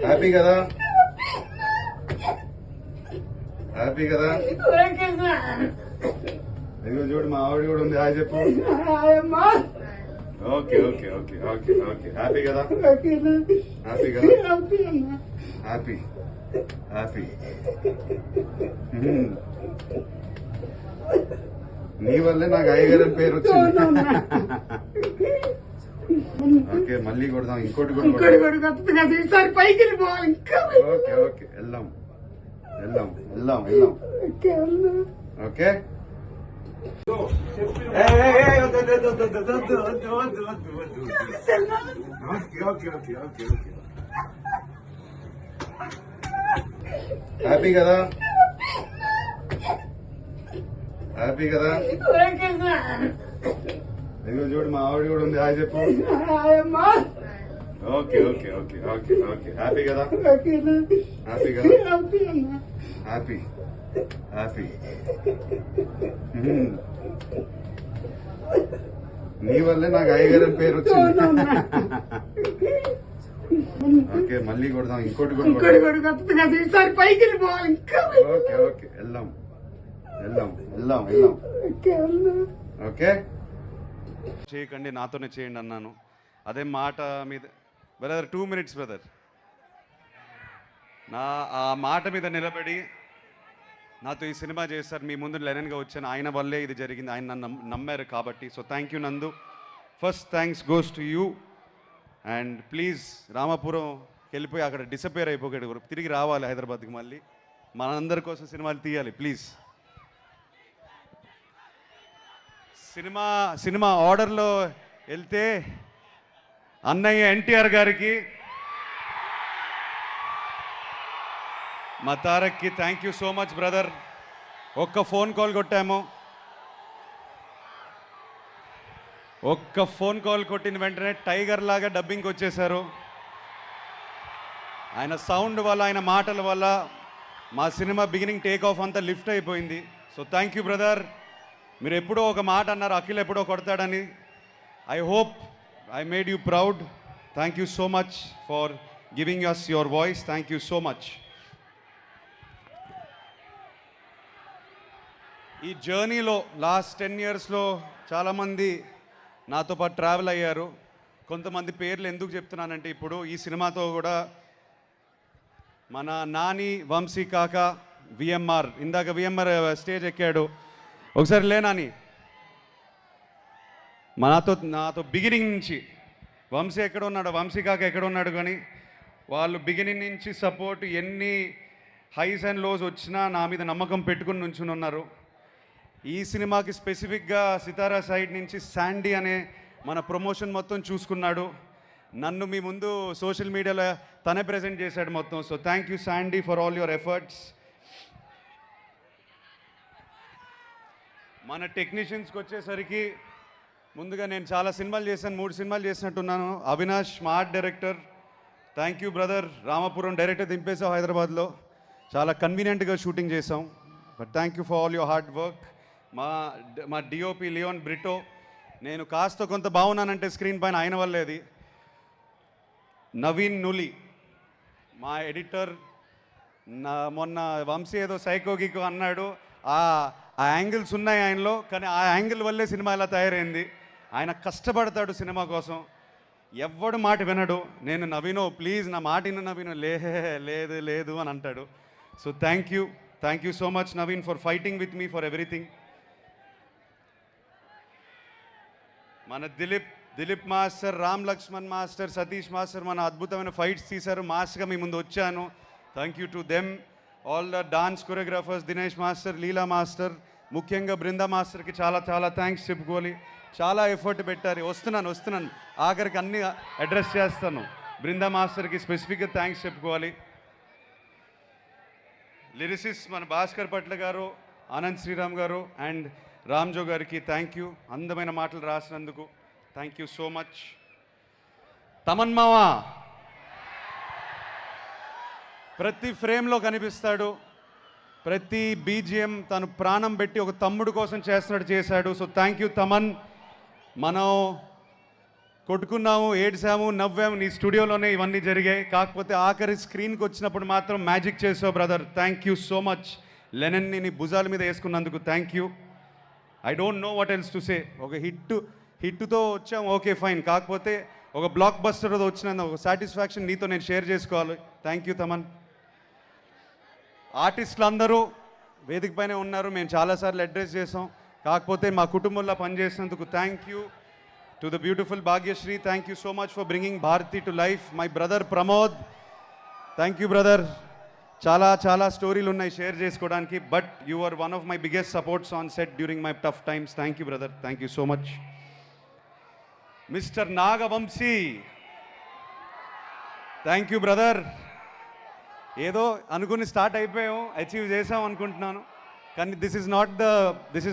Happy కదా? Happy కదా? ఇదిగో చూడు, మా ఆవిడ కూడా ఉంది. హాయ్ చెప్పు. Okay okay okay okay okay. Happy కదా? హ్యాపీ కదా? Happy happy. నీ వల్లే నాకు అయ్యగారి పేరు వచ్చింది. ఓకే, మళ్ళీ కొడదాం. ఇంకోటి ఓకే ఓకే, వెళ్దాం వెళ్దాం వెళ్దాం వెళ్దాం. ఓకే హ్యాపీ కదా? హ్యాపీ కదా? ఇదిగో చూడు, మా ఆవిడ కూడా ఉంది. హాయ్ చెప్పు. Okay okay okay okay okay. Happy కదా? హ్యాపీ కదా? Happy happy. నీ వల్లే నాకు అయ్యగారి పేరు వచ్చింది. ఓకే, మళ్ళీ కొడదాం. ఇంకోటి ఓకే ఓకే, వెళ్దాం వెళ్దాం వెళ్దాం వెళ్దాం. ఓకే, చేయకండి, నాతోనే చేయండి అన్నాను. అదే మాట మీద బ్రదర్ 2 minutes బ్రదర్, ఆ మాట మీద నిలబడి నాతో ఈ సినిమా చేస్తారు. మీ ముందు లెనన్గా వచ్చాను, ఆయన వల్లే ఇది జరిగింది. ఆయన నన్ను నమ్మారు కాబట్టి. సో థ్యాంక్ యూ నందు. First thanks goes to you. And please Ramapuram వెళ్ళిపోయి అక్కడ డిసపేర్ అయిపోయాడు, తిరిగి రావాలి హైదరాబాద్కి. మళ్ళీ మనందరి కోసం సినిమాలు తీయాలి ప్లీజ్. సినిమా ఆర్డర్లో వెళ్తే అన్నయ్య ఎన్టీఆర్ గారికి, మా తారక్కి thank you so much brother. ఒక్క ఫోన్ కాల్ కొట్టాము, ఒక్క ఫోన్ కాల్ కొట్టిన వెంటనే టైగర్ లాగా డబ్బింగ్కి వచ్చేశారు. ఆయన సౌండ్ వల్ల, ఆయన మాటల వల్ల మా సినిమా బిగినింగ్ టేక్ ఆఫ్ అంతా లిఫ్ట్ అయిపోయింది. So thank you brother. మీరు ఎప్పుడో ఒక మాట అన్నారు, అఖిల్ ఎప్పుడో కొడతాడని. I hope I made you proud. Thank you so much for giving us your voice. Thank you so much. ఈ జర్నీలో లాస్ట్ 10 yearsలో చాలామంది నాతో పాటు ట్రావెల్ అయ్యారు. కొంతమంది పేర్లు ఎందుకు చెప్తున్నానంటే, ఇప్పుడు ఈ సినిమాతో కూడా మన నాని, వంశీ కాక, విఎంఆర్, ఇందాక విఎంఆర్ స్టేజ్ ఎక్కాడు. ఒకసారి లే నాని. నాతో బిగినింగ్ నుంచి వంశీ ఎక్కడ ఉన్నాడు, వంశీ కాక ఎక్కడ ఉన్నాడు, కానీ వాళ్ళు బిగినింగ్ నుంచి సపోర్ట్, ఎన్ని హైస్ అండ్ లోస్ వచ్చినా నా మీద నమ్మకం పెట్టుకుని నుంచుని ఉన్నారు. ఈ సినిమాకి స్పెసిఫిక్గా సితారా సైడ్ నుంచి శాండీ అనే మన ప్రమోషన్ మొత్తం చూసుకున్నాడు. నన్ను మీ ముందు సోషల్ మీడియాలో తనే ప్రజెంట్ చేశాడు మొత్తం. So thank you Sandy for all your efforts. మన టెక్నీషియన్స్కి వచ్చేసరికి, ముందుగా నేను చాలా సినిమాలు చేశాను, 3 సినిమాలు చేసినట్టున్నాను. Avinash smart director, thank you brother. Ramapuram director దింపేసాం హైదరాబాద్లో, చాలా కన్వీనియంట్గా షూటింగ్ చేసాం. But thank you for all your hard work. మా డిఓపి లియోన్ బ్రిటో, నేను కాస్త కొంత బాగున్నానంటే స్క్రీన్ పైన ఆయన వల్లేది. నవీన్ నులి మా ఎడిటర్. మొన్న వంశీ ఏదో సైకోగికో అన్నాడు, ఆ యాంగిల్స్ ఉన్నాయి ఆయనలో, కానీ ఆ యాంగిల్ వల్లే సినిమా ఇలా తయారైంది. ఆయన కష్టపడతాడు సినిమా కోసం, ఎవ్వడు మాట వినడు. నేను నవీనో ప్లీజ్ నా మాట విను నవీనో, లేదు లేదు అని అంటాడు. So thank you so much Naveen for fighting with me for everything. మన Dilip master, Ram Lakshman master, Satish master మన అద్భుతమైన ఫైట్స్ తీశారు. మాస్గా మీ ముందు వచ్చాను. Thank you to them. All the dance choreographers, Dinesh master, Leela master, ముఖ్యంగా బృందా మాస్టర్కి చాలా చాలా థ్యాంక్స్ చెప్పుకోవాలి. చాలా ఎఫర్ట్ పెట్టారు. వస్తున్నాను ఆఖరికి అన్ని అడ్రస్ చేస్తాను. బృందా మాస్టర్కి స్పెసిఫిక్గా థ్యాంక్స్ చెప్పుకోవాలి. లిరిసిస్ మన భాస్కర్ పట్ల గారు, ఆనంద్ శ్రీరామ్ గారు అండ్ రామ్జో గారికి థ్యాంక్ యూ, అందమైన మాటలు రాసినందుకు thank you so much. Thaman మావా ప్రతి ఫ్రేమ్లో కనిపిస్తాడు, ప్రతి బీజిఎం తను ప్రాణం పెట్టి ఒక తమ్ముడు కోసం చేస్తున్నట్టు చేశాడు. So thank you Thaman. మనం కొట్టుకున్నాము, ఏడ్చాము, నవ్వాము, నీ స్టూడియోలోనే ఇవన్నీ జరిగాయి. కాకపోతే ఆఖరి స్క్రీన్కి వచ్చినప్పుడు మాత్రం మ్యాజిక్ చేసావు brother. Thank you so much. లెనన్ని నీ భుజాల మీద వేసుకున్నందుకు thank you. I don't know what else to say. ఒక హిట్తో వచ్చాం, ఓకే ఫైన్. కాకపోతే ఒక బ్లాక్ బస్టర్తో వచ్చిన ఒక సాటిస్ఫాక్షన్ నీతో నేను షేర్ చేసుకోవాలి. Thank you Thaman. ఆర్టిస్టులు అందరూ వేదిక పైనే ఉన్నారు, మేము చాలాసార్లు అడ్రస్ చేసాం. కాకపోతే మా కుటుంబంలో పనిచేసినందుకు thank you. To the beautiful Bhagyashree, thank you so much for bringing Bharathi to life. My brother Pramod, thank you brother. చాలా చాలా స్టోరీలు ఉన్నాయి షేర్ చేసుకోవడానికి, but you are one of my biggest supports on set during my tough times. Thank you brother, thank you so much. Mister Nagavamsi, thank you brother. ఏదో అనుకుని start అయిపోయాం, achieve చేసాం అనుకుంటున్నాను, కానీ దిస్ ఇస్